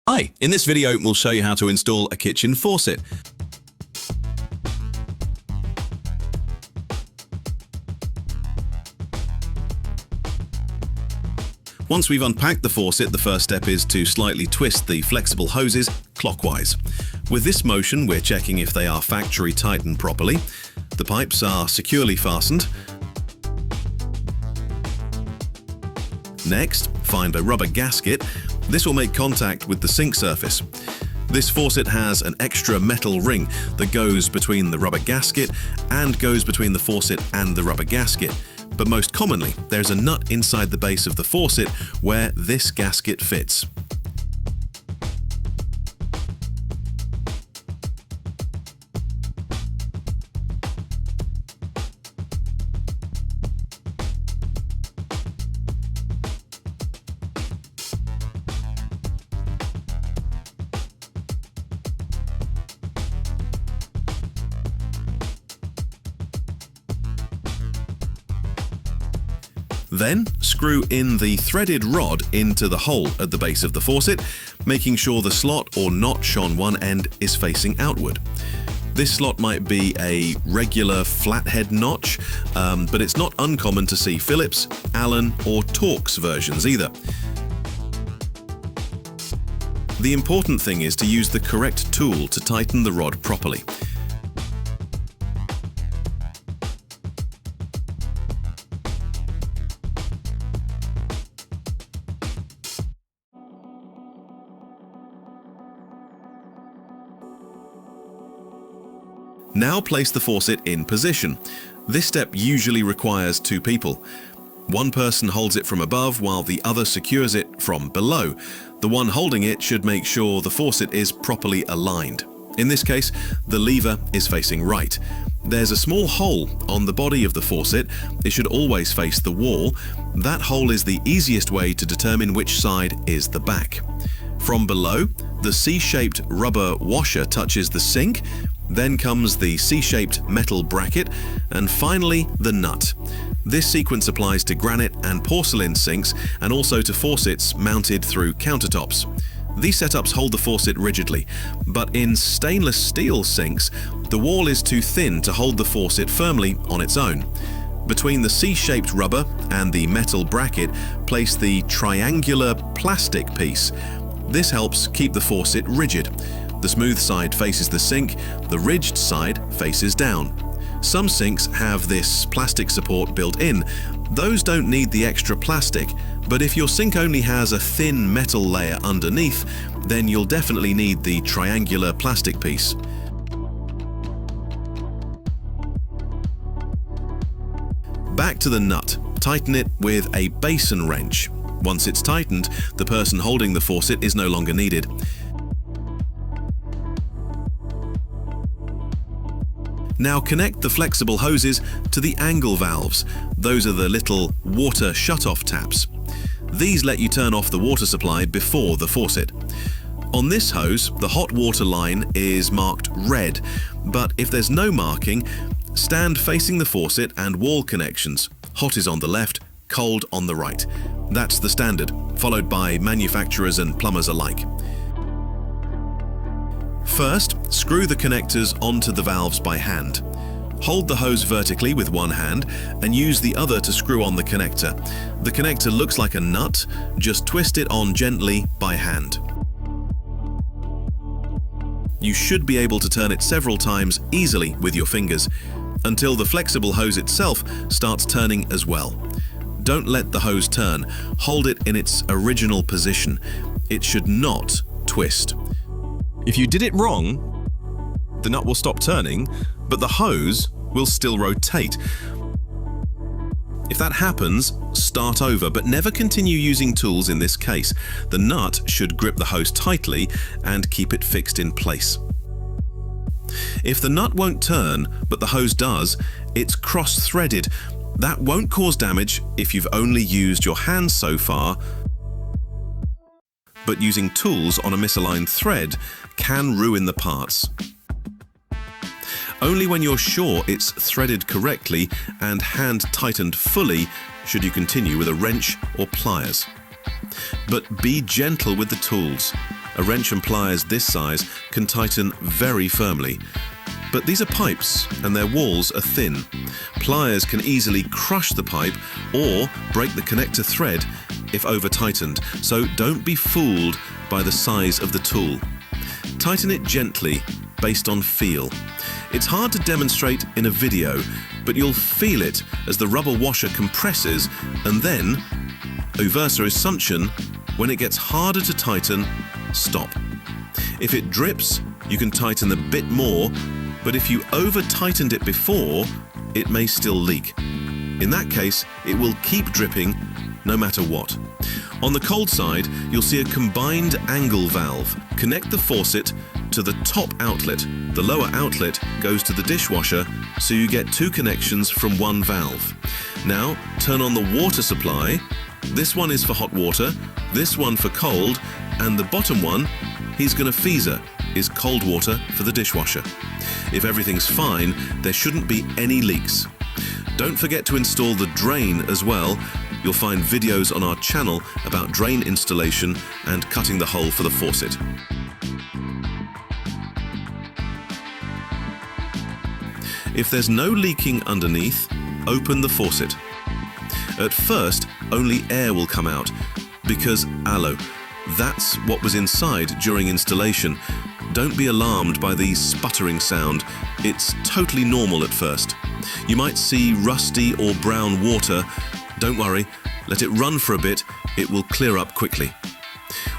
Hi, in this video we'll show you how to install a kitchen faucet. Once we've unpacked the faucet, the first step is to slightly twist the flexible hoses clockwise. With this motion, we're checking if they are factory tightened properly. The pipes are securely fastened. Next, find a rubber gasket. This will make contact with the sink surface. This faucet has an extra metal ring that goes between the rubber gasket and goes between the faucet and the rubber gasket. But most commonly, there's a nut inside the base of the faucet where this gasket fits. Then, screw in the threaded rod into the hole at the base of the faucet, making sure the slot or notch on one end is facing outward. This slot might be a regular flathead notch, but it's not uncommon to see Phillips, Allen or Torx versions either. The important thing is to use the correct tool to tighten the rod properly. Now place the faucet in position. This step usually requires two people. One person holds it from above while the other secures it from below. The one holding it should make sure the faucet is properly aligned. In this case, the lever is facing right. There's a small hole on the body of the faucet. It should always face the wall. That hole is the easiest way to determine which side is the back. From below, the C-shaped rubber washer touches the sink. Then comes the C-shaped metal bracket, and finally the nut. This sequence applies to granite and porcelain sinks and also to faucets mounted through countertops. These setups hold the faucet rigidly, but in stainless steel sinks, the wall is too thin to hold the faucet firmly on its own. Between the C-shaped rubber and the metal bracket, place the triangular plastic piece. This helps keep the faucet rigid. The smooth side faces the sink, the ridged side faces down. Some sinks have this plastic support built in. Those don't need the extra plastic, but if your sink only has a thin metal layer underneath, then you'll definitely need the triangular plastic piece. Back to the nut. Tighten it with a basin wrench. Once it's tightened, the person holding the faucet is no longer needed. Now connect the flexible hoses to the angle valves. Those are the little water shutoff taps. These let you turn off the water supply before the faucet. On this hose, the hot water line is marked red, but if there's no marking, stand facing the faucet and wall connections. Hot is on the left, cold on the right. That's the standard, followed by manufacturers and plumbers alike. First, screw the connectors onto the valves by hand. Hold the hose vertically with one hand and use the other to screw on the connector. The connector looks like a nut, just twist it on gently by hand. You should be able to turn it several times easily with your fingers, until the flexible hose itself starts turning as well. Don't let the hose turn, hold it in its original position. It should not twist. If you did it wrong, the nut will stop turning, but the hose will still rotate. If that happens, start over, but never continue using tools in this case. The nut should grip the hose tightly and keep it fixed in place. If the nut won't turn, but the hose does, it's cross-threaded. That won't cause damage if you've only used your hands so far, but using tools on a misaligned thread can ruin the parts. Only when you're sure it's threaded correctly and hand tightened fully should you continue with a wrench or pliers. But be gentle with the tools. A wrench and pliers this size can tighten very firmly. But these are pipes and their walls are thin. Pliers can easily crush the pipe or break the connector thread if over-tightened, so don't be fooled by the size of the tool. Tighten it gently based on feel. It's hard to demonstrate in a video, but you'll feel it as the rubber washer compresses and then, inversa is suction, when it gets harder to tighten, stop. If it drips, you can tighten a bit more, but if you over-tightened it before, it may still leak. In that case, it will keep dripping no matter what. On the cold side, you'll see a combined angle valve. Connect the faucet to the top outlet. The lower outlet goes to the dishwasher, so you get two connections from one valve. Now, turn on the water supply. This one is for hot water, this one for cold, and the bottom one, he's gonna feezer, is cold water for the dishwasher. If everything's fine, there shouldn't be any leaks. Don't forget to install the drain as well. You'll find videos on our channel about drain installation and cutting the hole for the faucet. If there's no leaking underneath, open the faucet. At first, only air will come out because aloe. That's what was inside during installation. Don't be alarmed by the sputtering sound. It's totally normal at first. You might see rusty or brown water. Don't worry, let it run for a bit. It will clear up quickly.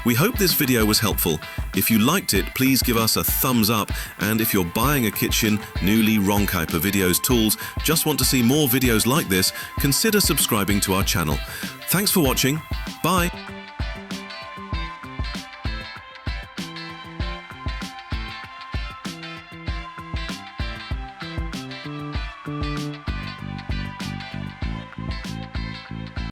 We hope this video was helpful. If you liked it, please give us a thumbs up. And if you're buying a kitchen, newly Ronkuiper videos tools, just want to see more videos like this, consider subscribing to our channel. Thanks for watching. Bye.